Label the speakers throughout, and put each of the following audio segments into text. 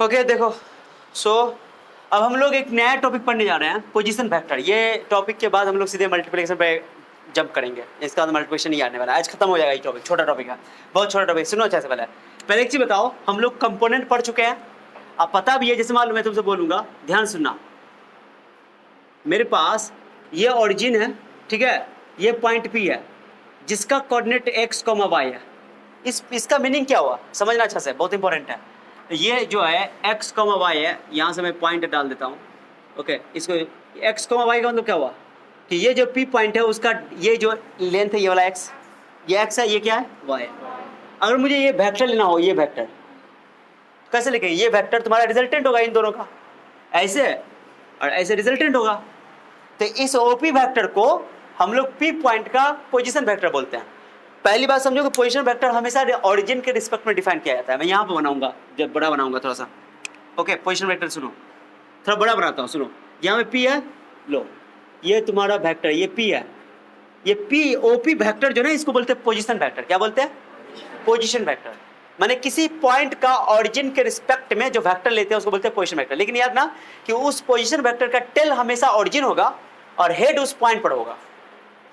Speaker 1: Okay देखो, सो अब हम लोग एक नया टॉपिक पढ़ने जा रहे हैं, पोजीशन वेक्टर। ये टॉपिक के बाद हम लोग सीधे मल्टीप्लिकेशन पे जंप करेंगे। इसका बाद मल्टीप्लिकेशन नहीं आने वाला, आज खत्म हो जाएगा ये टॉपिक। छोटा टॉपिक है, बहुत छोटा टॉपिक। सुनो अच्छा से पहले एक चीज बताओ, हम लोग कंपोनेंट पढ़ चुके हैं, अब पता भी है। जैसे मान लो मैं तुमसे बोलूंगा, ध्यान सुनना, मेरे पास ये ओरिजिन है, ठीक है, ये पॉइंट P है जिसका कोऑर्डिनेट x, y है। इसका मीनिंग क्या हुआ समझना अच्छा से, बहुत इंपॉर्टेंट है। ये जो है x, y है, यहाँ से मैं पॉइंट डाल देता हूँ। ओके, इसको x, y का मतलब क्या हुआ कि ये जो P पॉइंट है उसका ये जो लेंथ है, ये वाला x, ये x है, ये क्या है y है। अगर मुझे ये वेक्टर लेना हो, ये वेक्टर कैसे लिखेंगे? ये वेक्टर तुम्हारा रिजल्टेंट होगा इन दोनों का, ऐसे और ऐसे रिजल्टेंट होगा। तो इस OP वेक्टर को हम लोग P पॉइंट का पोजीशन वेक्टर बोलते हैं। पहली बात समझो कि पोजीशन वेक्टर हमेशा ओरिजिन के रिस्पेक्ट में डिफाइन किया जाता है। मैं यहाँ पे बनाऊंगा, जब बड़ा बनाऊंगा थोड़ा सा। ओके, पोजीशन वेक्टर सुनो, थोड़ा बड़ा बनाता हूँ। सुनो, यहाँ पे P है, लो ये तुम्हारा वेक्टर, ये P है, ये P OP वेक्टर जो है इसको बोलते हैं पोजीशन वेक्टर। क्या बोलते हैं? Position vector. माने किसी पॉइंट का ओरिजिन के रिस्पेक्ट में जो वेक्टर लेते हैं उसको बोलते हैं पोजीशन वेक्टर। लेकिन याद ना कि उस पोजीशन वेक्टर का टेल हमेशा ओरिजिन होगा और हेड उस पॉइंट पर होगा,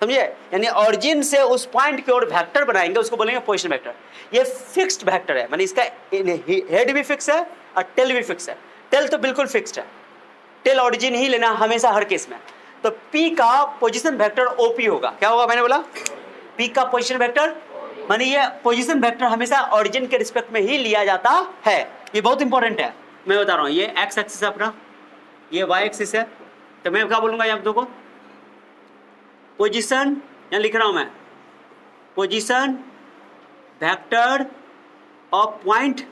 Speaker 1: समझे? यानी ओरिजिन से उस पॉइंट की ओर वेक्टर बनाएंगे, उसको बोलेंगे पोजीशन वेक्टर। ये फिक्स्ड वेक्टर है, माने इसका हेड भी फिक्स है और टेल भी फिक्स है। टेल तो बिल्कुल फिक्स्ड है, टेल ओरिजिन ही लेना हमेशा हर केस में। तो P का पोजीशन वेक्टर OP होगा। क्या होगा? मैंने बोला P का पोजीशन वेक्टर, माने ये पोजीशन वेक्टर हमेशा ओरिजिन के रिस्पेक्ट में ही लिया जाता है। ये बहुत इंपॉर्टेंट है, मैं बता रहा हूँ। ये x एक्सिस है अपना, ये y एक्सिस है, तो मैं क्या बोलूंगा यहाँ देखो, पोजीशन, यहाँ लिख रहा हूं मैं, पोजीशन वेक्टर ऑफ पॉइंट,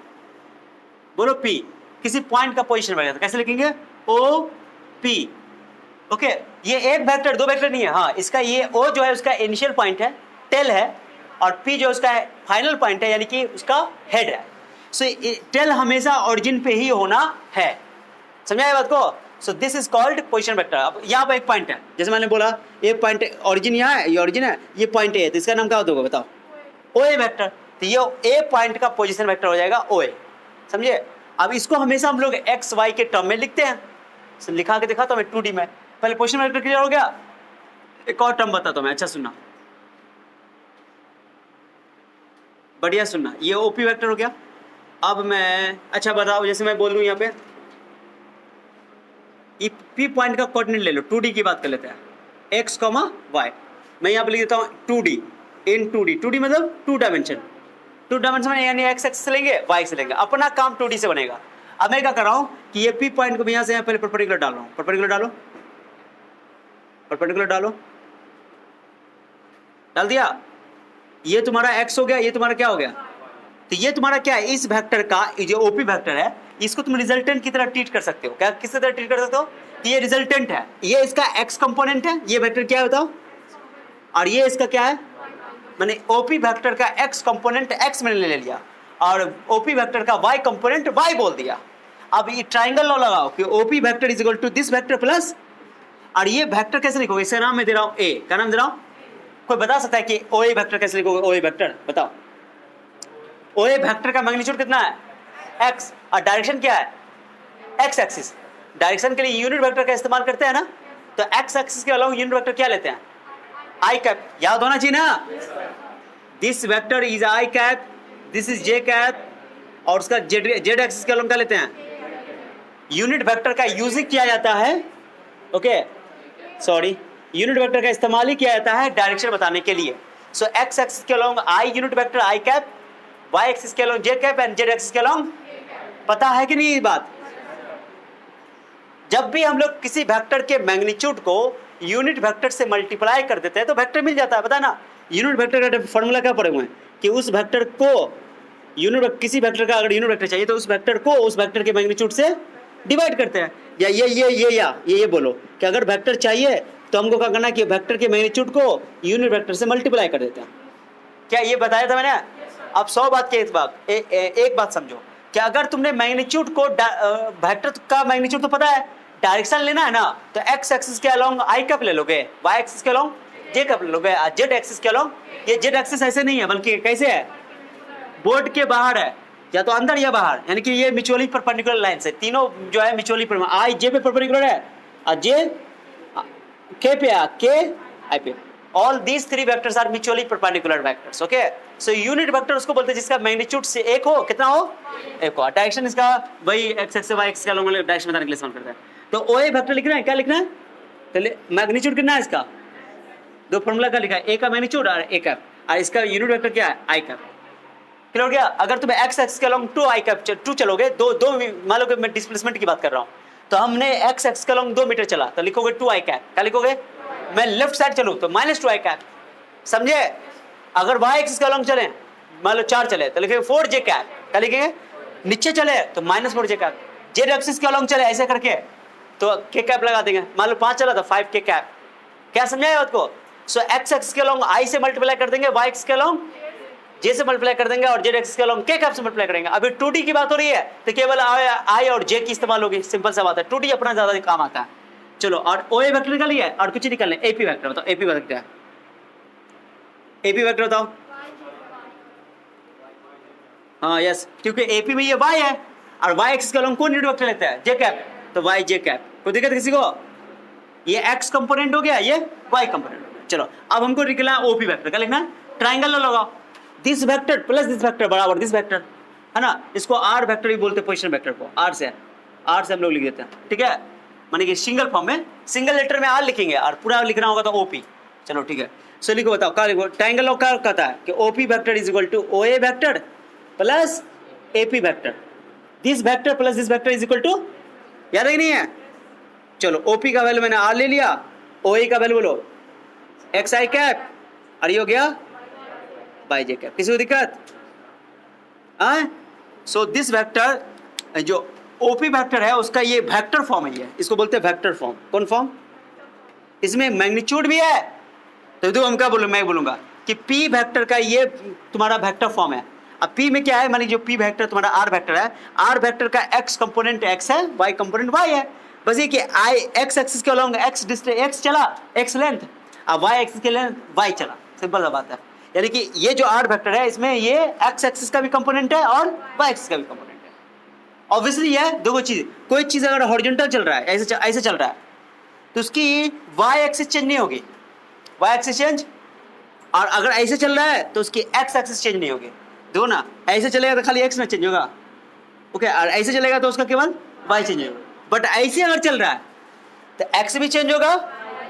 Speaker 1: बोलो P, किसी पॉइंट का पोजीशन वेक्टर कैसे लिखेंगे? OP। ओके, ये एक वेक्टर, दो वेक्टर नहीं है। हाँ, इसका ये O जो है उसका इनिशियल पॉइंट है, टेल है, और P जो उसका फाइनल पॉइंट है, यानी कि उसका हेड है। सो टेल हमेशा ओरिजिन पे ही होना है, समझा ये बात को? So this is called position vector. अब यहाँ पर एक पॉइंट है, जैसे मैंने बोला ये पॉइंट ओरिजिन यहाँ है, ये ओरिजिन है, ये पॉइंट है, तो इसका नाम क्या होगा बताओ? OA vector. तो ये A पॉइंट का पोजीशन वेक्टर हो जाएगा OA, समझे? अब इसको हमेशा हम लोग x y के टर्म में लिखते हैं। so, लिखा के दिखाता हूँ मैं 2D में। पहले पोजीशन वेक्टर क्लियर हो गया, एक और टर्म बताता हूँ मैं, अच्छा सुनना, बढ़िया सुनना। ये OP वेक्टर हो गया। अब मैं अच्छा बताओ, जैसे मैं बोल दूं यहाँ पे ये P पॉइंट का कोऑर्डिनेट ले लो, 2D की बात कर लेते हैं, x, y। मैं यहाँ पे लिख देता हूँ 2D इन 2D। 2D मतलब 2 डायमेंशन, 2 डायमेंशन में यानी x एक्सिस से लेंगे, y एक्सिस से लेंगे, अपना काम 2D से बनेगा। अब मैं क्या कर रहा हूँ कि ये P पॉइंट को यहाँ से पहले परपेंडिकुलर डाल रहा हूँ, परपेंडिकुलर डालो, परपेंडिकुलर डालो, डाल दिया। ये तुम्हारा x हो गया, ये तुम्हारा क्या हो गया? तो ये तुम्हारा क्या है? इस वेक्टर का जो OP वेक्टर है, इसको तुम रिजल्टेंट की तरह ट्रीट कर सकते हो। क्या किस तरह ट्रीट कर सकते हो? ये रिजल्टेंट है, ये इसका x कंपोनेंट है, ये वेक्टर क्या है बताओ, और ये इसका क्या है? मैंने OP वेक्टर का x कंपोनेंट x मैंने ले लिया और OP वेक्टर का y कंपोनेंट y बोल दिया। अब ये ट्राइंगल लॉ लगाओ कि OP vector is equal to this vector plus, और ये वेक्टर कैसे लिखोगे? इसका नाम मैं दे रहा हूँ A, क्या नाम दे रहा हूँ? कोई बता सकता है कि OA वेक्टर कैसे लिखोगे? OA वेक्टर बताओ। OA वेक्टर का मैग्नीट्यूड कितना है? x, और डायरेक्शन क्या है? x axis. डायरेक्शन के लिए यूनिट वेक्टर का इस्तेमाल करते हैं ना, तो x एक्सिस के अलावा यूनिट वेक्टर क्या लेते हैं? I cap. याद होना चाहिए ना, this vector is I cap, this is J cap, और उसका z एक्सिस के अलावा क्या लेते हैं? यूनिट वेक्टर का यूज ही किया जाता है, ओके सॉरी, यूनिट वेक्टर का इस्तेमाल ही किया जाता है डायरेक्शन बताने के लिए। सो x एक्सिस के अलावा I unit vector I cap, y axis के अलावा J cap and z axis के अलावा, पता है कि नहीं ये बात? जब भी हम लोग किसी वेक्टर के मैग्नीट्यूड को यूनिट वेक्टर से मल्टीप्लाई कर देते हैं तो वेक्टर मिल जाता है, पता है ना? यूनिट वेक्टर का फॉर्मूला क्या पड़े हुए हैं कि उस वेक्टर को यूनिट, किसी वेक्टर का अगर यूनिट वेक्टर चाहिए तो उस वेक्टर को उस वेक्टर के मैग्नीट्यूड से डिवाइड करते हैं। या ये बोलो कि अगर वेक्टर चाहिए तो हमको क्या करना है कि वेक्टर के मैग्नीट्यूड को यूनिट वेक्टर से मल्टीप्लाई कर देते हैं। क्या ये बताया था मैंने? अब 100 बात की एक बात समझो कि अगर तुमने मैग्नीट्यूड को वेक्टर का मैग्नीट्यूड तो पता है, डायरेक्शन लेना है ना, तो x एक्सिस के अलोंग I कैप ले लोगे, y एक्सिस के अलोंग J कैप ले लोगे, z एक्सिस के अलोंग, ये z एक्सिस ऐसे नहीं है बल्कि कैसे है? बोर्ड के बाहर है, या तो अंदर या बाहर, यानी कि ये म्यूचुअली परपेंडिकुलर लाइंस है, तीनों जो है म्यूचुअली आई जे पे परपेंडिकुलर है और जे के पे है, के आई पे। All these three vectors are mutually perpendicular vectors. Okay, so unit vector उसको बोलते हैं जिसका मैग्नीट्यूड से एक हो, कितना हो, एक हो। डायरेक्शन इसका वही एक्स एक्स से वाई एक्स का लोग डायरेक्शन बताने के लिए इस्तेमाल करते हैं। तो ओ ए वेक्टर लिखना है, क्या लिखना है, पहले मैग्नीट्यूड कितना है इसका, दो फॉर्मूला का लिखा है, ए का मैग्नीट्यूड और ए कैप, और इसका यूनिट वेक्टर क्या है, आई कैप। क्लियर हो गया। अगर तुम्हें एक्स एक्स के along two i cap two चलोगे, दो मान लो कि मैं डिस्प्लेसमेंट की बात कर रहा हूँ, तो हमने एक्स एक्स के अलोंग 2 मीटर चला तो लिखोगे 2 आई कैप। क्या लिखोगे, मैं लेफ्ट साइड चलूँ तो -2 आई कैप, समझे। अगर वाई एक्सिस के अलोंग चले, मान लो 4 चले तो लिखेंगे 4 जे कैप। क्या लिखेंगे, नीचे चले तो -4 जे कैप। जेड एक्सिस के अलोंग चले ऐसे करके तो के कैप लगा देंगे, मान लो 5 चला तो 5 के कैप। क्या समझाया बात को। सो एक्स एक्सिस के अलोंग आई से मल्टीप्लाई कर देंगे, वाई एक्सिस के अलोंग जे से मल्टीप्लाई कर देंगे और जेड एक्सिस के अलोंग के कैप से मल्टीप्लाई करेंगे। अभी 2D की बात हो रही है तो केवल आई और जे की इस्तेमाल होगी, सिंपल सा बात है। 2D अपना ज्यादा काम आता है। चलो, और ओ ए वेक्टर निकाल लिया और कुछ निकालने, एपी वेक्टर बताओ, एपी वेक्टर क्या है, एपी वेक्टर बताओ। हाँ यस, क्योंकि एपी में ये वाई है और वाई एक्सिस के अलोंग कौन यूनिट वेक्टर लेता है, जे कैप, तो वाई जे कैप। कोई दिक्कत किसी को, ये एक्स कंपोनेंट हो गया, ये वाई कंपोनेंट हो गया। चलो अब हमको निकलना है ओपी वेक्टर। क्या लिखना है, ट्राइंगल लगाओ, this vector plus this vector बराबर दिस वेक्टर, है ना। इसको आर वेक्टर भी बोलते हैं, पोजीशन वेक्टर को, आर से हम लोग लिख देते हैं, ठीक है। माने कि सिंगल फॉर्म में, सिंगल लेटर में आर लिखेंगे और पूरा लिखना होगा तो ओपी। चलो ठीक है, सो लिखो, बताओ क्या लिखो। ट्राइंगल लॉ क्या कहता है कि OP vector is equal to O A vector plus AP vector, this vector plus this vector is equal to, याद है कि नहीं है। चलो ओपी का वैल्यू मैंने आर ले लिया, ओ ए का वैल्यू बोलो एक्स आई कैप, और ये हो गया बाई जे कैप। किसी को दिक्कत, हाँ। सो दिस वेक्टर जो ओपी वेक्टर है उसका ये वेक्टर फॉर्म है, ये इसको बोलते हैं वेक्टर फॉर्म। कौन फॉर्म, इसमें मैग्नीट्यूड भी है। तो हम क्या बोलूँ, मैं बोलूंगा कि पी वेक्टर का ये तुम्हारा वेक्टर फॉर्म है। अब पी में क्या है, मानी जो पी वेक्टर तुम्हारा आर वेक्टर है, आर वेक्टर का एक्स कंपोनेंट एक्स है, वाई कंपोनेंट वाई है। बस ये कि आई एक्स एक्सिस के अलोंग एक्स डिस्टेंस एक्स चला, एक्स लेंथ, और वाई एक्सिस के लेंथ वाई चला, सिंपल सा बात है। यानी कि ये जो आर वेक्टर है इसमें ये एक्स एक्सिस का भी कंपोनेंट है और वाई एक्सिस का भी कंपोनेंट है। ऑब्वियसली ये दो चीज, कोई चीज अगर हॉरिजॉन्टल चल रहा है, ऐसे चल रहा है, तो उसकी वाई एक्सिस चेंज नहीं होगी, वाई एक्सिस चेंज, और अगर ऐसे चल रहा है तो उसकी एक्स एक्सिस चेंज नहीं होगी। दो ना, ऐसे चलेगा तो खाली एक्स ना चेंज होगा, ओके, और ऐसे चलेगा तो उसका केवल वाई चेंज होगा। बट ऐसे अगर चल रहा है तो एक्स भी चेंज होगा,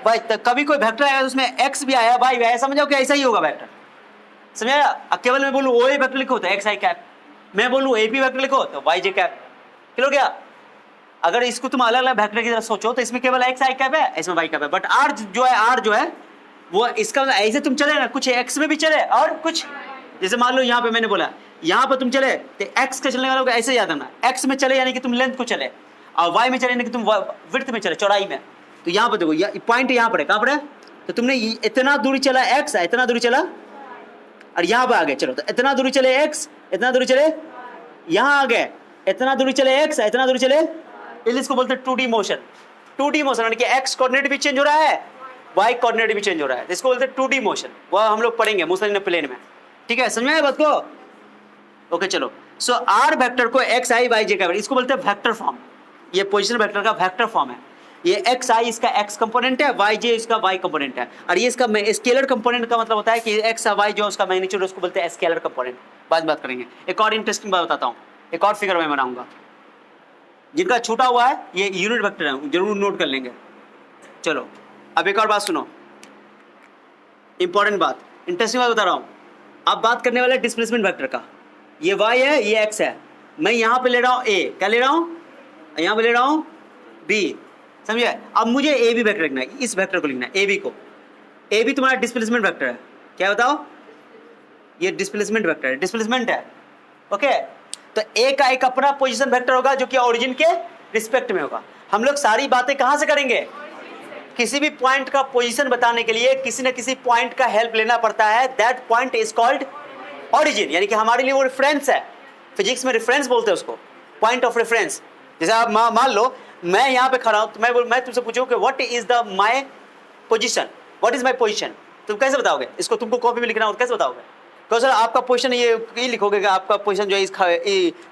Speaker 1: वाई, तो कभी कोई वेक्टर आएगा उसमें एक्स भी आया वाई भी आया, समझो कि ऐसा ही होगा वेक्टर, समझाया। केवल मैं बोलूँ ओ ए वेक्टर लिखो तो एक्स आई कैप, मैं बोलूँ ए पी वेक्टर लिखो तो वाई जे कैप। क्लियर हो गया। अगर इसको तुम अलग अलग वेक्टर की तरह सोचो तो इसमें केवल एक्स आई कैप है, इसमें वाई कैप है। बट आर जो है वो इसका ऐसे तुम चले ना, कुछ एक्स में भी चले और कुछ, जैसे मान लो यहाँ पे मैंने बोला यहाँ पर तुम चले तो एक्स के चलने वालों को ऐसे याद रखना, एक्स में चले यानी कि तुम लेंथ को चले, और वाई में चले यानी कि तुम विड्थ में चले, चौड़ाई में। तो यहाँ पर देखो पॉइंट यहाँ पर है, कहाँ पर है, तो तुमने इतना दूरी चला एक्स, इतना दूरी चला और यहाँ पर आ गए, चलो तो इतना दूरी चले एक्स, इतना दूरी चले यहाँ आ गए, इतना दूरी चले एक्स, इतना दूरी चले, इसको बोलते हैं 2D मोशन। 2D मोशन यानी कि एक्स कोऑर्डिनेट भी चेंज हो रहा है, वाई कोऑर्डिनेट भी चेंज हो रहा है, इसको बोलते हैं 2D मोशन। वह हम लोग पढ़ेंगे मुस्लिम प्लेन में, ठीक है, समझ में आया बात को। ओके चलो, सो आर वेक्टर को एक्स आई वाई जे का, इसको बोलते हैं वेक्टर फॉर्म। ये पोजीशन वेक्टर का वेक्टर फॉर्म है। ये एक्स आई इसका एक्स कंपोनेंट है, वाई जे इसका वाई कंपोनेंट है, और ये इसका स्केलर कंपोनेंट का मतलब होता है कि एक्स वाई जो उसका मैग्नीट्यूड उसको बोलते हैं स्केलर कंपोनेंट। बाद बात करेंगे। एक और इंटरेस्टिंग बात बताता हूँ, एक और फिगर मैं बनाऊंगा, जिनका छूटा हुआ है ये यूनिट वेक्टर है, जरूर नोट कर लेंगे। चलो अब एक और बात सुनो, इंपॉर्टेंट बात, इंटरेस्टिंग बात बता रहा हूँ। अब बात करने वाले डिस्प्लेसमेंट वेक्टर का, ये y है ये x है, मैं यहाँ पे ले रहा हूँ a, क्या ले रहा हूँ, यहाँ पे ले रहा हूँ b, समझे। अब मुझे a b वेक्टर लिखना है, इस वेक्टर को लिखना है a b को, a b तुम्हारा डिस्प्लेसमेंट वेक्टर है, क्या बताओ, ये डिस्प्लेसमेंट वेक्टर है, डिस्प्लेसमेंट है, ओके। तो a का एक अपना पोजीशन वेक्टर होगा जो कि ओरिजिन के रिस्पेक्ट में होगा। हम लोग सारी बातें कहाँ से करेंगे, किसी भी पॉइंट का पोजीशन बताने के लिए किसी न किसी पॉइंट का हेल्प लेना पड़ता है, that point is called origin, यानी कि हमारे लिए वो रेफरेंस है। फिजिक्स में रेफरेंस बोलते हैं उसको, पॉइंट ऑफ रेफरेंस। जैसे आप मान लो मैं यहाँ पे खड़ा हूँ तो मैं तुमसे पूछूं कि what is the my position, what is my position, तुम कैसे बताओगे इसको, तुमको कॉपी में लिखना हो तो कैसे बताओगे, कहो सर आपका पोजीशन ये लिखोगे कि आपका पोजीशन जो है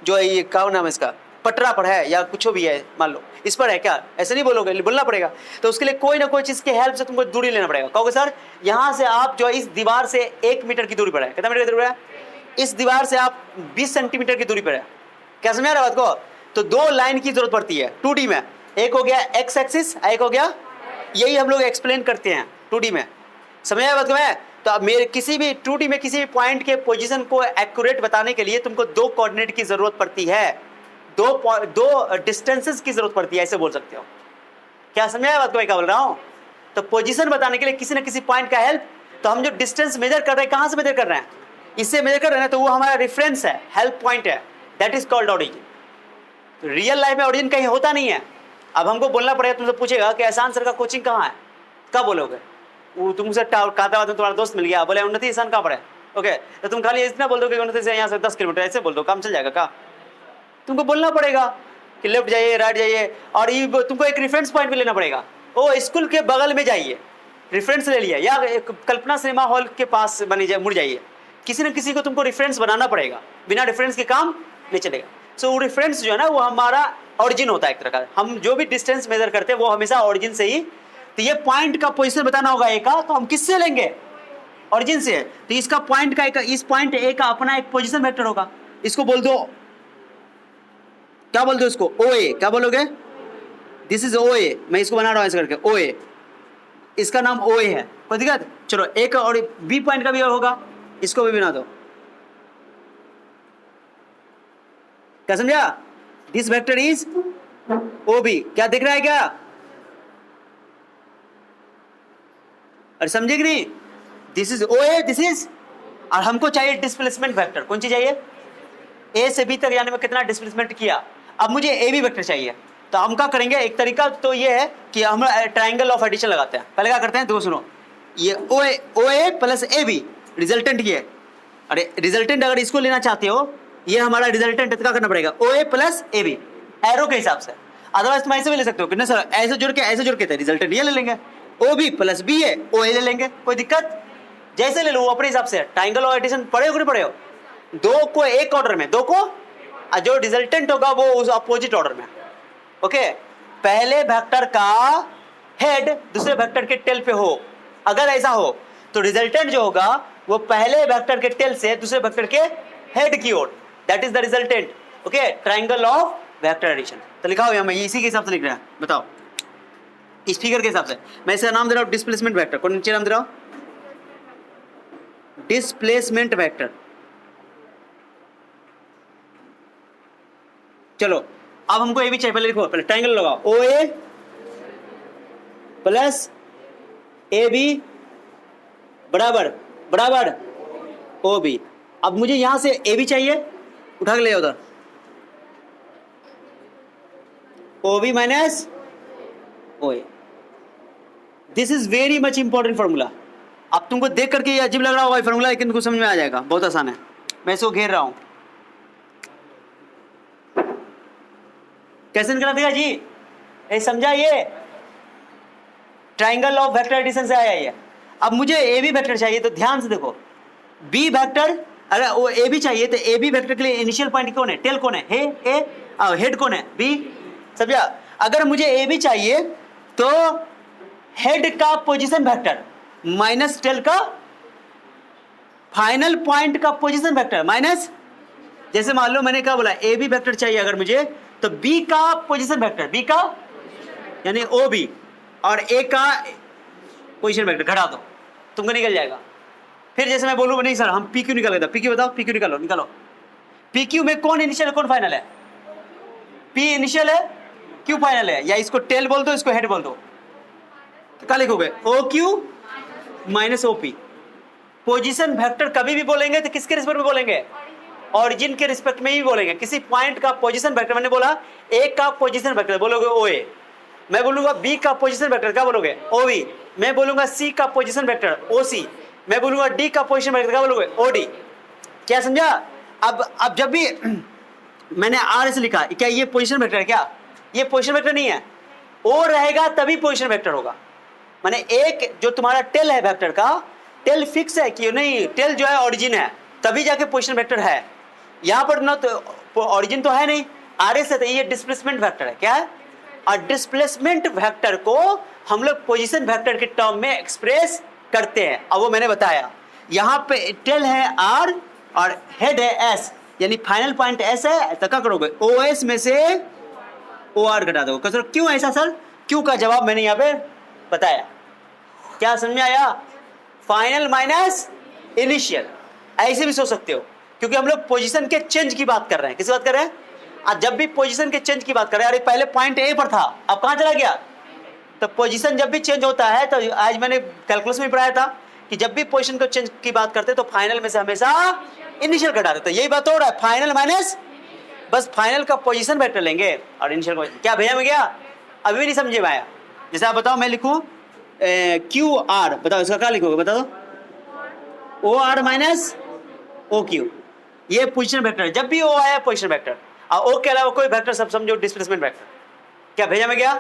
Speaker 1: जो है ये क्या नाम है इसका, पटरा पर है या कुछ भी है, मान लो इस पर है क्या, ऐसे नहीं बोलोगे, बोलना पड़ेगा। तो उसके लिए कोई ना कोई चीज की हेल्प से तुमको दूरी लेना पड़ेगा। कहोगे सर यहाँ से आप जो है इस दीवार से 1 मीटर की दूरी पर है, कितना मीटर की दूरी है, इस दीवार से आप 20 सेंटीमीटर की दूरी पर है। क्या समझ आ रहा है बात को? तो 2 लाइन की जरूरत पड़ती है 2D में, एक हो गया एक्स एक्सिस, एक हो गया, यही हम लोग एक्सप्लेन करते हैं 2D में। समझ आया बात को? मैं तो अब मेरे किसी भी 2D में किसी भी पॉइंट के पोजीशन को एक्यूरेट बताने के लिए तुमको 2 कोऑर्डिनेट की जरूरत पड़ती है, दो डिस्टेंसेस की जरूरत पड़ती है, ऐसे बोल सकते हो। क्या समझ आया बात को मैं क्या बोल रहा हूँ? तो पोजीशन बताने के लिए किसी न किसी पॉइंट का हेल्प, तो हम जो डिस्टेंस मेजर कर रहे हैं कहाँ से मेजर कर रहे हैं, इससे मेजर कर रहे हैं, तो वो हमारा रेफरेंस है, हेल्प पॉइंट है, दैट इज कॉल्ड ऑरिजिन। तो रियल लाइफ में ऑरिजिन कहीं होता नहीं है। अब हमको बोलना पड़ेगा, तुमसे पूछेगा कि एहसान सर का कोचिंग कहाँ है, कब बोलोगे? वो तुमसे कहता तुम्हारा दोस्त मिल गया, बोले उन्नति एहसान कहाँ पर है, ओके, तो तुम खाली इतना बोल दो कि उन्नति से यहाँ से 10 किलोमीटर, ऐसे बोल दो, काम चल जाएगा क्या? तुमको बोलना पड़ेगा कि लेफ्ट जाइए, राइट जाइए, और ये तुमको एक रेफरेंस पॉइंट भी लेना पड़ेगा। ओ स्कूल के बगल में जाइए, रेफरेंस ले लिया, या कल्पना सिनेमा हॉल के पास मुड़ जाइए, किसी न किसी को तुमको रेफरेंस बनाना पड़ेगा, बिना रेफरेंस के काम नहीं चलेगा। सो रेफरेंस जो है ना वो हमारा ऑरिजिन होता है एक तरह का। हम जो भी डिस्टेंस मेजर करते हैं वो हमेशा ऑरिजिन से ही, तो ये पॉइंट का पोजीशन बताना होगा ए का, तो हम किससे लेंगे? ऑरिजिन से। तो इसका पॉइंट का इस पॉइंट ए का अपना एक पोजीशन वेक्टर होगा, इसको बोल दो, क्या बोल दो इसको, ओ ए। क्या बोलोगे? दिस इज ओ ए, मैं इसको बना रहा हूं ऐसे करके, ओ ए, इसका नाम ओ ए है, कोई दिक्कत? चलो एक और बी पॉइंट का भी होगा, इसको भी बना दो। क्या समझा? This vector is O B. क्या दिख रहा है क्या? अरे समझे कि नहीं? This is O A, this is, और हमको चाहिए डिस्प्लेसमेंट वेक्टर। कौन सी चाहिए? ए से बी तक जाने में कितना डिस्प्लेसमेंट किया। अब मुझे ए बी वेक्टर चाहिए, तो हम क्या करेंगे? एक तरीका तो ये है कि हम ट्राइंगल ऑफ एडिशन लगाते हैं। पहले क्या करते हैं, देखो सुनो, ये ओ ए प्लस ए बी रिजल्टेंट ये, अरे रिजल्टेंट अगर इसको लेना चाहते हो, ये हमारा रिजल्टेंट, क्या करना पड़ेगा? ओ ए प्लस ए बी एरो के हिसाब से। अदरवाइज तुम ऐसे भी ले सकते हो कि ना सर ऐसे जुड़ के रिजल्टेंट ये ले लेंगे, ओ बी प्लस बी है, ओ ए ले लेंगे, कोई दिक्कत? जैसे ले लो अपने हिसाब से। ट्राइंगल ऑफ एडिशन पढ़े हो कि नहीं पढ़े हो? 2 को एक ऑर्डर में, 2 को, जो रिजल्टेंट होगा वो उस अपोजिट ऑर्डर में। ओके, पहले वेक्टर का हेड दूसरे वेक्टर के टेल पे हो, अगर ऐसा हो तो रिजल्टेंट जो होगा वो पहले वेक्टर के टेल से दूसरे वेक्टर के हेड की ओर, that is the resultant. Okay, triangle of vector addition. तो लिखा हो मैं इसी के हिसाब से लिख रहा है, बताओ इस फिगर के हिसाब से। मैं इसका नाम दे रहा हूं डिस्प्लेसमेंट वेक्टर। कौन नीचे नाम दे रहा हूं? Displacement vector. चलो अब हमको ए भी चाहिए, पहले लिखो, पहले ट्राइंगल लगाओ, ओ ए प्लस ए बी बराबर बराबर ओ बी। अब मुझे यहां से ए बी चाहिए, उठा के ले उधर, O B minus O A. This is very much important formula. अब तुमको देख करके ये अजीब लग रहा होगा फॉर्मूला, लेकिन तुमको समझ में आ जाएगा, बहुत आसान है। मैं इसको घेर रहा हूं, कैसे निकला देगा जी? ये समझा? ये ट्राइंगल ऑफ वेक्टर एडिशन से आया ये। अब मुझे ए बी वेक्टर चाहिए, तो ध्यान से देखो, बी वेक्टर, अगर वो ए बी चाहिए तो ए बी वेक्टर के लिए इनिशियल पॉइंट कौन है? टेल कौन है? हेड कौन है? बी। समझा? अगर मुझे ए बी चाहिए तो हेड का पोजीशन वेक्टर माइनस टेल का फाइनल पॉइंट का पोजीशन वेक्टर माइनस, जैसे मान लो मैंने क्या बोला, ए बी वेक्टर चाहिए अगर मुझे, तो बी का पोजीशन वेक्टर, बी का यानी ओ बी, और ए का पोजीशन वेक्टर घटा दो, तुमको निकल जाएगा। फिर जैसे मैं बोलूँ नहीं सर हम पी क्यू निकाल देता, पी क्यू बताओ, पी क्यू निकालो, निकालो। पी क्यू में कौन इनिशियल है कौन फाइनल है? पी इनिशियल है, क्यू फाइनल है, या इसको टेल बोल दो, इसको हेड बोल दो, तो क्या लिखोगे? O Q minus O P. Position vector कभी भी बोलेंगे तो किसके रिस्पेक्ट में बोलेंगे? ऑरिजिन के रिस्पेक्ट में ही बोलेंगे। किसी पॉइंट का पोजीशन वेक्टर, मैंने बोला ए का पोजीशन वेक्टर बोलोगे ओ ए, मैं बोलूंगा बी का पोजीशन वेक्टर क्या बोलोगे? O B. मैं बोलूंगा सी का पोजीशन वेक्टर ओ सी, मैं बोलूंगा डी का पोजीशन वेक्टर क्या बोलोगे? O D. क्या समझा? अब जब भी मैंने आर ऐसे लिखा, क्या ये पोजीशन वेक्टर है? क्या ये पोजीशन वेक्टर नहीं है? ओ रहेगा तभी पोजीशन वेक्टर होगा। माने एक जो तुम्हारा टेल है वेक्टर का, टेल फिक्स है कि नहीं, टेल जो है ऑरिजिन है, तभी जाके पोजीशन वेक्टर है। यहाँ पर ना तो ऑरिजिन तो है नहीं, आर एस है, तो ये डिस्प्लेसमेंट वेक्टर है। क्या है? और डिस्प्लेसमेंट वेक्टर को हम लोग पोजीशन वेक्टर के टर्म में एक्सप्रेस करते हैं। अब वो मैंने बताया, यहाँ पे टेल है आर और हेड है एस, यानी फाइनल पॉइंट एस है, तो क्या करोगे? ओ एस में से ओ आर घटा दोगे। सर क्यों ऐसा सर? क्यों का जवाब मैंने यहाँ पे बताया। क्या समझ में आया? फाइनल माइनस इनिशियल, ऐसे भी सोच सकते हो, क्योंकि हम लोग पोजीशन के चेंज की बात कर रहे हैं। किसी बात कर रहे हैं? आज जब भी पोजीशन के चेंज की बात कर रहे हैं, अरे पहले पॉइंट ए पर था, अब कहाँ चला गया? तो पोजीशन जब भी चेंज होता है, तो आज मैंने कैलकुलस में पढ़ाया था कि जब भी पोजीशन को चेंज की बात करते तो फाइनल में से हमेशा इनिशियल घटा देते। यही बात हो रहा है, फाइनल माइनस, बस फाइनल का पोजीशन वेक्टर लेंगे और इनिशियल को। क्या भैया में गया? अभी भी नहीं समझे में आया? जैसे आप बताओ, मैं लिखूं क्यू आर, बताओ इसका क्या लिखोगे? बता दो। O R minus O Q, ये पोजीशन वेक्टर है। जब भी ओ आया पोजीशन वेक्टर, और ओ के अलावा कोई वेक्टर सब समझो डिस्प्लेसमेंट वेक्टर। क्या भेजा में गया?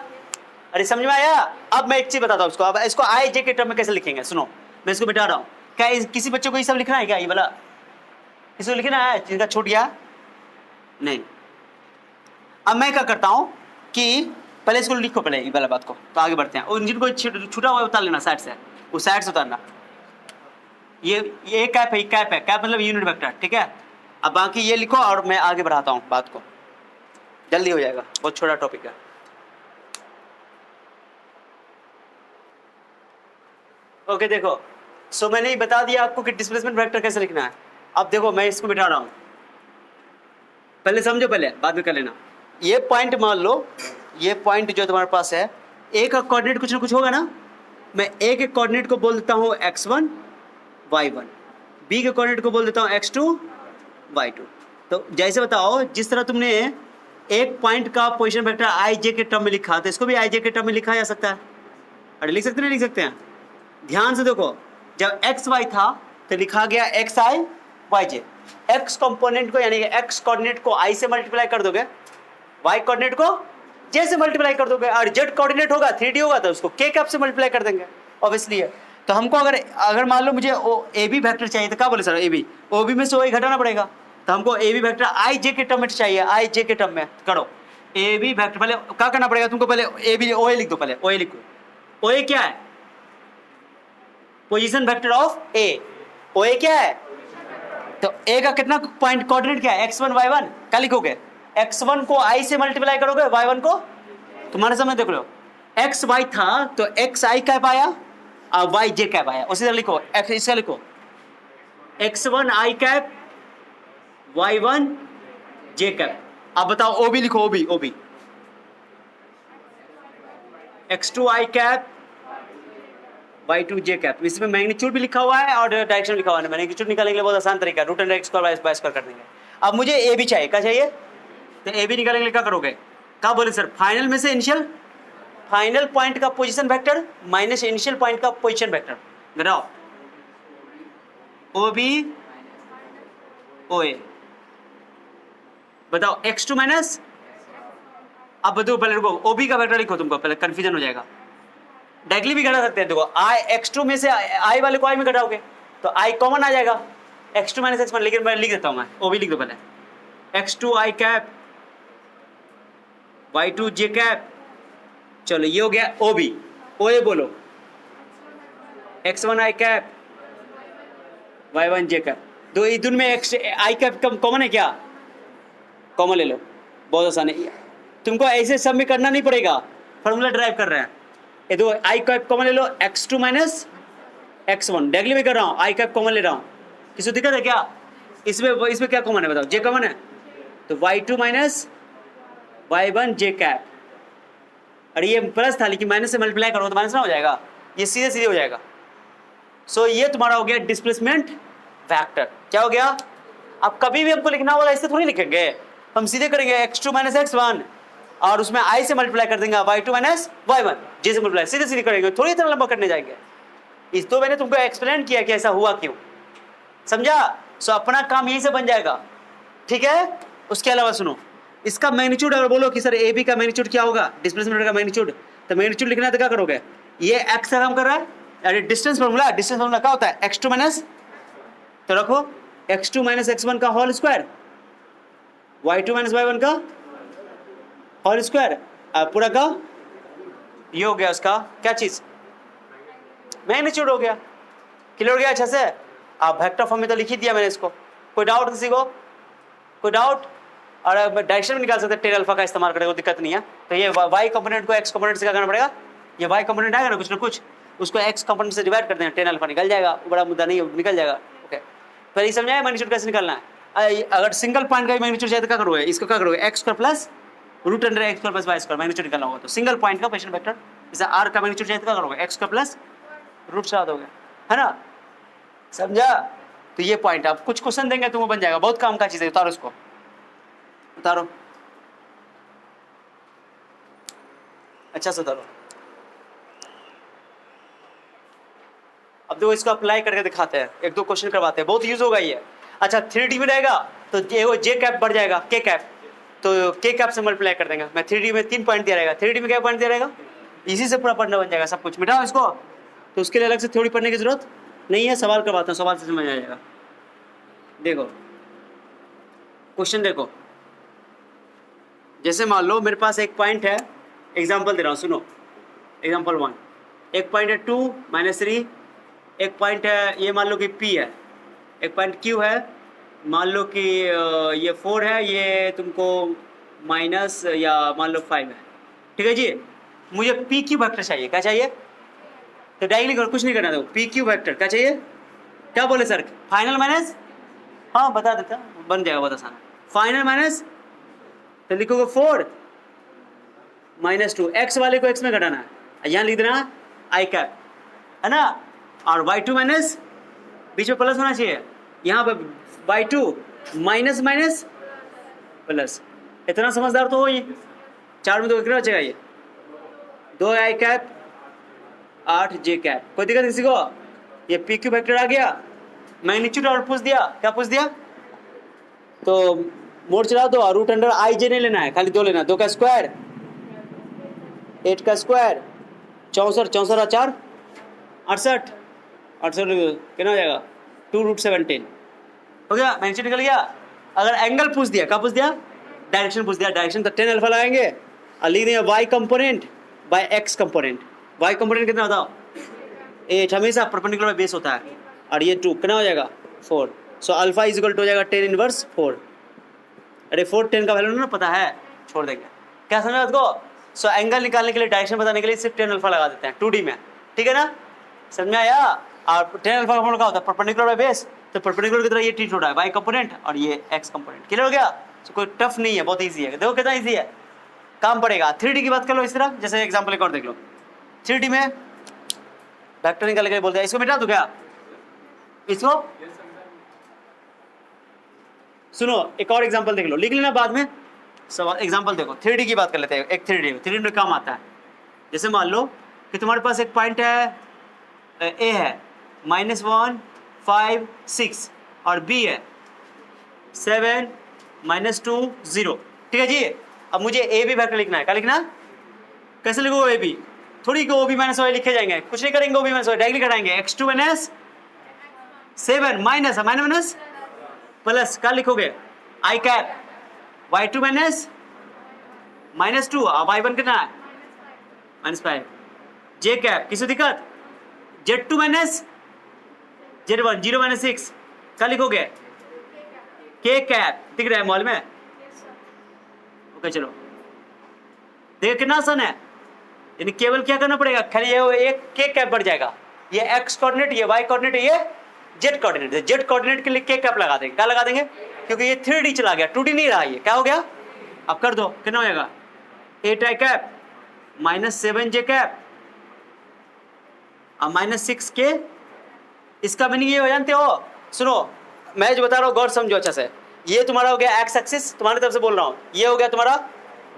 Speaker 1: अरे समझ में आया? अब मैं एक चीज बताता हूँ इसको। अब इसको आई जे के टर्म में कैसे लिखेंगे सुनो, मैं इसको बिठा रहा हूँ। क्या किसी बच्चे को ये सब लिखना है क्या? ये वाला इसको लिखना है जिनका छूट गया? नहीं। अब मैं क्या करता हूँ कि पहले इसको लिखो, पहले ये वाला बात को, तो आगे बढ़ते हैं। और जिनको छूटा हुआ उतार लेना साइड से, वो साइड से उतारना। ये कैप है, कैप है, कैप मतलब यूनिट वेक्टर, ठीक है। अब बाकी ये लिखो और मैं आगे बढ़ाता हूँ बात को, जल्दी हो जाएगा, बहुत छोटा टॉपिक है। ओके देखो, सो मैंने ही बता दिया आपको कि डिस्प्लेसमेंट वेक्टर कैसे लिखना है। अब देखो मैं इसको बिठा रहा हूँ, पहले समझो, पहले बाद में कर लेना। ये पॉइंट मान लो, ये पॉइंट जो तुम्हारे पास है, ए का कोऑर्डिनेट कुछ ना कुछ होगा ना। मैं ए के कोऑर्डिनेट को बोल देता हूँ x1 y1, बी के कोऑर्डिनेट को बोल देता हूँ x2 y2। तो जैसे बताओ, जिस तरह तुमने एक पॉइंट का पोजीशन वेक्टर आई जे के टर्म में लिखा, तो इसको भी आई जे के टर्म में लिखा जा सकता है। अरे लिख सकते नहीं लिख सकते हैं? ध्यान से देखो, जब एक्स वाई था तो लिखा गया एक्स आई वाई जे। एक्स कंपोनेंट को यानी कि एक्स कोऑर्डिनेट को आई से मल्टीप्लाई कर दोगे, वाई कोऑर्डिनेट को जे से मल्टीप्लाई कर दोगे, और जेड कोऑर्डिनेट होगा 3D होगा तो उसको के कैप से मल्टीप्लाई कर देंगे, ऑब्वियसली है। तो हमको अगर मान लो मुझे ए बी वेक्टर चाहिए, तो क्या बोले sir? A B, O B में से ओ घटाना पड़ेगा। तो हमको ए बी वेक्टर आई जे के टर्म में चाहिए, आई जे के टर्म में करो ए बी वेक्टर। पहले क्या करना पड़ेगा तुमको? पहले ए बी ओ ए लिख दो, पहले ओ ए लिखो। ओ ए क्या है? पोजीशन वेक्टर ऑफ ए। ओ ए क्या है? तो ए का कितना पॉइंट कोऑर्डिनेट क्या है? x1 y1। क्या लिखोगे? x1 को i से मल्टीप्लाई करोगे, y1 को तुम्हारे सामने देख लो, x y था तो x i कैप आया और y j कैप आया। उसी तरह लिखो, इसका लिखो x1 i cap y1 j cap. अब बताओ ओ बी लिखो, O B x2 i cap y2 j cap. इसमें मैग्नीट्यूड भी लिखा हुआ है और डायरेक्शन लिखा हुआ है। मैग्नीट्यूड निकालने के लिए बहुत आसान तरीका है, root under x square by square कर देंगे। अब मुझे ए बी चाहिए, क्या चाहिए? तो ए बी निकालने के लिए क्या करोगे? क्या बोले सर? फाइनल में से इनिशियल, फाइनल पॉइंट का position vector minus initial point का पोजीशन वेक्टर घटाओ, ओ बी ओ ए। बताओ x2 माइनस, अब बताओ पहले रुको, ओ बी का वेक्टर लिखो, तुमको पहले कंफ्यूजन हो जाएगा। डायरेक्टली भी घटा सकते हैं। देखो आई x2 में से आई वाले को आई में घटाओगे तो आई कॉमन आ जाएगा, x2 माइनस x1। लेकिन मैं लिख देता हूँ, मैं ओ बी लिख दो पहले, x2 आई कैप y2 j कैप। चलो ये हो गया ओ बी। ओ ए बोलो, x1 आई कैप y1 j कैप। तो ये दोनों में x आई कैप कॉमन है क्या? कॉमन ले लो, बहुत आसान है। तुमको ऐसे सब में करना नहीं पड़ेगा, फॉर्मूला ड्राइव कर रहे हैं। ये दो आई कैप कॉमन ले लो, x2 माइनस x1। डायरेक्टली में कर रहा हूँ, आई कैप कॉमन ले रहा हूँ। किसी दिक्कत है क्या? इसमें क्या कॉमन है बताओ? जे कॉमन है, तो y2 minus y1 j cap. और ये प्लस था लेकिन माइनस से मल्टीप्लाई करो तो माइनस ना हो जाएगा, ये सीधे हो जाएगा। सो ये तुम्हारा हो गया डिस्प्लेसमेंट वेक्टर। क्या हो गया? अब कभी भी हमको लिखना होगा ऐसे थोड़ी लिखेंगे, हम सीधे करेंगे x2 माइनस x1 और उसमें i से मल्टीप्लाई कर देंगे, y2 माइनस y1 j से मल्टीप्लाई, सीधे करेंगे, थोड़ी तरह लंबा करने जाएंगे। इस तो मैंने तुमको एक्सप्लेन किया कि ऐसा हुआ क्यों, समझा? सो अपना काम यहीं से बन जाएगा, ठीक है। उसके अलावा सुनो, इसका मैग्नीट्यूड अगर बोलो कि सर ए बी का मैग्नीट्यूड क्या होगा, डिस्प्लेसमेंट का मैग्नीट्यूड, तो मैग्नीट्यूड लिखना है तो क्या करोगे? ये x का काम कर रहा है, अरे डिस्टेंस फार्मूला क्या होता है? x2 माइनस, तो रखो x2 माइनस x1 का whole square, y2 minus y1 का होल स्क्वायर, पूरा का ये हो गया उसका क्या चीज, मैग्नीट्यूड हो गया। क्लियर हो गया अच्छे से? आप वेक्टर फॉर्म में तो लिख ही दिया मैंने इसको, कोई डाउट किसी को? कोई डाउट? और डायरेक्शन भी निकाल सकते हैं टेन अल्फा का इस्तेमाल करें, कोई दिक्कत नहीं है। तो ये y कंपोनेंट को x कंपोनेंट से क्या करना पड़ेगा, ये y कंपोनेंट आएगा ना कुछ उसको x कंपोनेंट से डिवाइड कर देना, टेन अल्फा निकल जाएगा, बड़ा मुद्दा नहीं है, निकल जाएगा। ओके, पहले ये समझाया मैग्नीट्यूड कैसे निकालना है। अगर सिंगल पॉइंट का मैग्नीट्यूड चाहिए तो क्या करोगे, इसको क्या करोगे, x square plus root under x square plus y square magnitude निकालना होगा। तो सिंगल पॉइंट का पोजीशन वेक्टर, जैसे r का मैग्नीट्यूड चाहिए तो क्या करोगे, x स्क्वायर प्लस रूट चला दोगे, है ना, समझा? तो ये पॉइंट आप कुछ क्वेश्चन देंगे तो वो बन जाएगा, बहुत काम का चीज है। उतारो इसको, उतारो, अच्छा से उतारो। अब देखो इसको अप्लाई करके दिखाते हैं, एक दो क्वेश्चन करवाते हैं, बहुत यूज होगा ये। अच्छा 3D में रहेगा तो ये जे कैप बढ़ जाएगा, के कैप, तो के कैप से मल्टीप्लाई कर देंगे। मैं 3D में 3 पॉइंट दिया रहेगा, 3D में क्या पॉइंट दिया रहेगा, इसी से पूरा पढ़ना बन जाएगा सब कुछ। मिटाओ इसको, तो उसके लिए अलग से थ्योरी पढ़ने की जरूरत नहीं है। सवाल करवाता हूँ, सवाल से समझ आ जाएगा। देखो क्वेश्चन देखो, जैसे मान लो मेरे पास एक पॉइंट है, एग्जांपल दे रहा हूँ, सुनो एग्जांपल 1, एक पॉइंट है 2 माइनस 3, एक पॉइंट है ये मान लो कि P है, एक पॉइंट Q है, मान लो कि ये 4 है, ये तुमको माइनस या मान लो 5 है, ठीक है जी। मुझे पी क्यू वेक्टर चाहिए, क्या चाहिए, तो डायरेक्टली कुछ नहीं करना, दो पी क्यू वेक्टर क्या चाहिए, क्या बोले सर, फाइनल माइनस, हाँ बता देता, बन जाएगा बहुत आसान, फाइनल माइनस, तो लिखोगे 4 माइनस 2, एक्स वाले को एक्स में घटाना है, यहाँ लिख देना आई कैप, है ना, और y2 माइनस, बीच में प्लस होना चाहिए, यहाँ पे y2 माइनस माइनस प्लस, इतना समझदार तो हो ये, 4 में 2 कितना बचेगा, ये 2 आई कैप 8 जे कैप, कोई दिक्कत किसी को? ये पी क्यू वेक्टर आ गया, मैग्नीट्यूड और पूछ दिया, क्या पूछ दिया, तो मोड चला दो, और रूट अंडर आई जे नहीं लेना है, खाली 2 लेना है, 2 का स्क्वायर 8 का स्क्वायर 64, 64 और 4 68, 68 कितना हो जाएगा 2 रूट 17, हो गया, मैग्नीट्यूड निकल गया। अगर एंगल पूछ दिया, क्या पूछ दिया, डायरेक्शन पूछ दिया, डायरेक्शन तो 10 अल्फा लगाएंगे और लिख देंगे y component by x component, y component कितना बताओ 8, हमेशा परपेंडिकुलर बेस होता है, और ये 2 कितना हो जाएगा 4, so alpha is equal to हो जाएगा 10 इनवर्स 4, अरे 4 10 का वैल्यू ना पता है, छोड़ देंगे, क्या समझा उसको। सो एंगल निकालने के लिए, डायरेक्शन बताने के लिए सिर्फ 10 अल्फा लगा देते हैं 2D में, ठीक है ना, समझ में आया। और 10 अल्फा का क्या होता है, परपेंडिकुलर बेस, तो परपेंडिकुलर की तरह ये ट्रीट हो रहा है, y कंपोनेंट और ये x कंपोनेंट, क्लियर हो गया। तो कोई टफ नहीं है, बहुत इजी है, देखो कितना इजी है, काम पड़ेगा। 3D की बात कर लो इस तरह, जैसे एग्जांपल एक और देख लो, 3D में वेक्टर निकाल के बोलते हैं, इसको मिटा दूं क्या, इसको सुनो, एक और एग्जांपल देख लो, लिख लेना बाद में सवाल, एग्जांपल देखो 3D की बात कर लेते हैं, एक 3D में काम आता है। जैसे मान लो कि तुम्हारे पास एक पॉइंट है A है -1 5 6 और B है 7 -2 0, ठीक है जी। अब मुझे ए बी वेक्टर लिखना है, क्या लिखना, कैसे लिखो ए बी, थोड़ी को ओ बी माइनस वाई लिखे जाएंगे, कुछ नहीं करेंगे, O B minus y directly कराएंगे, x2 minus 7 minus minus plus, क्या लिखोगे आई कैप y2 माइनस -2 और y1 कितना है -5, जे कैप, किसी दिक्कत, z2 माइनस z1 0 माइनस 6, क्या लिखोगे के कैप, दिख रहा है मॉल में, ओके चलो देखिए कितना आसान है, यानी केवल क्या करना पड़ेगा, खाली ये एक के कैप बढ़ जाएगा, ये x कोऑर्डिनेट, ये y कोऑर्डिनेट, ये z कोऑर्डिनेट, z कोऑर्डिनेट के लिए के कैप लगा देंगे, क्या लगा देंगे, क्योंकि ये 3D चला गया, 2D नहीं रहा, ये क्या हो गया, अब कर दो कितना हो जाएगा 8 आई कैप -7 जे कैप और -6 के, इसका मीनिंग ये हो जानते हो, सुनो मैं जो बता रहा हूँ गौर समझो अच्छा से, ये तुम्हारा हो गया एक्स एक्सिस, तुम्हारी तरफ से बोल रहा हूँ, ये हो गया तुम्हारा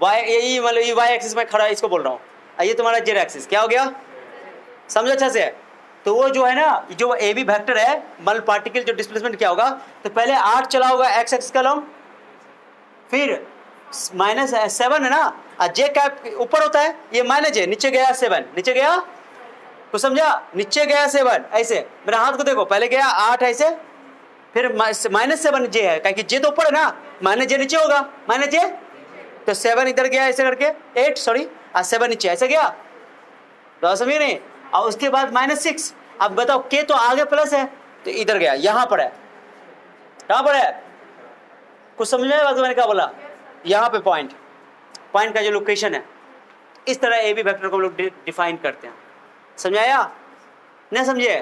Speaker 1: वाई, ये मतलब ये वाई एक्सिस में खड़ा है, इसको बोल रहा हूँ, ये तुम्हारा जेड एक्सिस, क्या हो गया समझो अच्छा से। तो वो जो है ना, जो ए बी वेक्टर है, मतलब पार्टिकल जो डिस्प्लेसमेंट क्या होगा, तो पहले 8 चला होगा एक्स एक्सिस का लॉन्ग, फिर -7 है ना, और जे कैप ऊपर होता है, ये माइनस है, नीचे गया 7, नीचे गया, तो समझा, नीचे गया 7, ऐसे मेरा हाथ को देखो, पहले गया 8 ऐसे, फिर -7 जे है, क्योंकि जे तो ऊपर है ना, माइनस जे नीचे होगा, माइनस जे, तो 7 इधर गया ऐसे करके, 8 सॉरी, 7 नीचे ऐसे गया, तो समझिए नहीं। और उसके बाद -6, अब बताओ के तो आगे प्लस है तो इधर गया, यहां पर है, कहां पर है, कुछ समझ में आया बात मैंने क्या बोला, यहां पे पॉइंट का जो लोकेशन है, इस तरह ए बी वेक्टर को हम लोग डिफाइन करते हैं। समझ आया, नहीं समझे,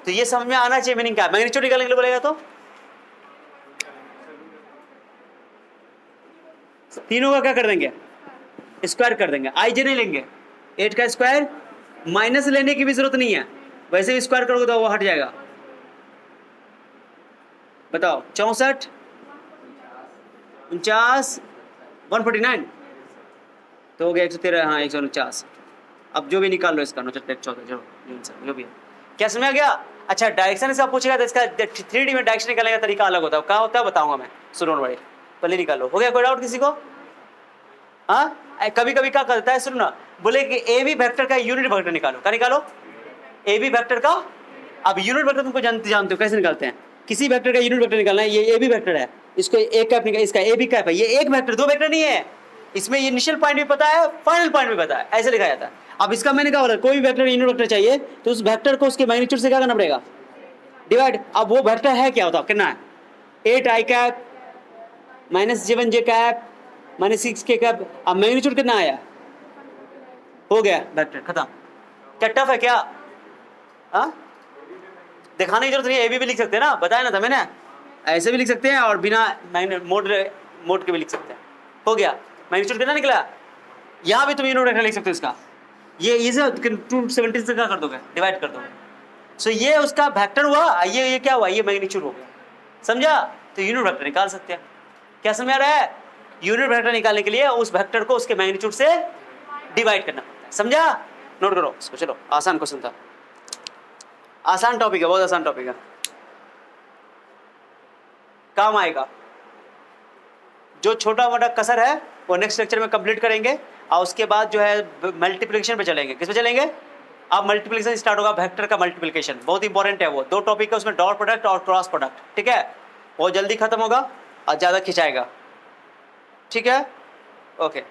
Speaker 1: तो ये समझ में आना चाहिए मीनिंग क्या, मैग्नीट्यूड निकालने के लिए बोलेगा तो तीनों का क्या कर देंगे, स्क्वायर कर देंगे, आई जे नहीं लेंगे, 8 का स्क्वायर, माइनस लेने की भी जरूरत नहीं है, वैसे भी स्क्वायर करोगे तो वो हट जाएगा। बताओ 64, 49, 149 तो हो गया 113, हाँ 149। अब जो भी निकाल लो इसका 9 14 जो भी है, क्या समझ आ गया। अच्छा डायरेक्शन इसका पूछेगा तो इसका 3D में डायरेक्शन निकालने का तरीका अलग होता है, क्या होता है बताऊंगा मैं, सुनो भाई पहले निकालो। हो गया कोई डाउट किसी को, हाँ कभी कभी क्या करता है, सुनो ना, बोले कि ए बी वेक्टर का यूनिट वेक्टर निकालो, क्या निकालो, ए बी वेक्टर का। अब यूनिट वेक्टर तुमको जानते हो कैसे निकालते हैं, किसी वेक्टर का यूनिट वेक्टर निकालना है, ये ए बी वेक्टर है, इसको ए कैप निकाल, इसका ए बी कैप है, ये एक वेक्टर, दो वेक्टर नहीं है, इसमें ये इनिशियल पॉइंट भी पता है, फाइनल पॉइंट भी पता है, ऐसे लिखा जाता है। अब इसका मैंने क्या बोला, कोई भी वेक्टर यूनिट वेक्टर चाहिए तो उस वेक्टर को उसके मैग्नीट्यूड से क्या करना पड़ेगा, डिवाइड। अब वो वेक्टर है क्या होता है, कितना है, 8 आई कैप -7 जे कैप -6 के कैप, अब मैग्नीट्यूड कितना आया, हो गया वेक्टर खत्म। क्या टफ है क्या, हाँ दिखाने की जरूरत नहीं है, ए भी लिख सकते हैं ना, बताया ना था मैंने, ऐसे भी लिख सकते हैं और बिना मोड के भी लिख सकते हैं। हो गया, मैग्नीट्यूड कितना निकला, यहाँ भी तुम यूनिट वेक्टर लिख सकते हो इसका, ये 270 से क्या कर दोगे, डिवाइड कर दोगे, सो ये उसका वेक्टर हुआ, ये क्या हुआ, ये मैग्नीट्यूड हो गया, समझा। तो यूनिट वेक्टर निकाल सकते हैं, क्या समझ आ रहा है, यूनिट वेक्टर निकालने के लिए उस वेक्टर को उसके मैग्नीट्यूड से डिवाइड करना पड़ता है, समझा। नोट करो इसको, चलो आसान क्वेश्चन था, आसान टॉपिक है, बहुत आसान टॉपिक है, काम आएगा। जो छोटा मोटा कसर है वो नेक्स्ट लेक्चर में कंप्लीट करेंगे, और उसके बाद जो है मल्टीप्लिकेशन पे चलेंगे। किस पे चलेंगे, अब मल्टीप्लिकेशन स्टार्ट होगा, वेक्टर का मल्टीप्लिकेशन, बहुत इंपॉर्टेंट है वो, 2 टॉपिक है उसमें, डॉट प्रोडक्ट और क्रॉस प्रोडक्ट, ठीक है, बहुत जल्दी खत्म होगा और ज़्यादा खिंचाएगा, ठीक है, ओके।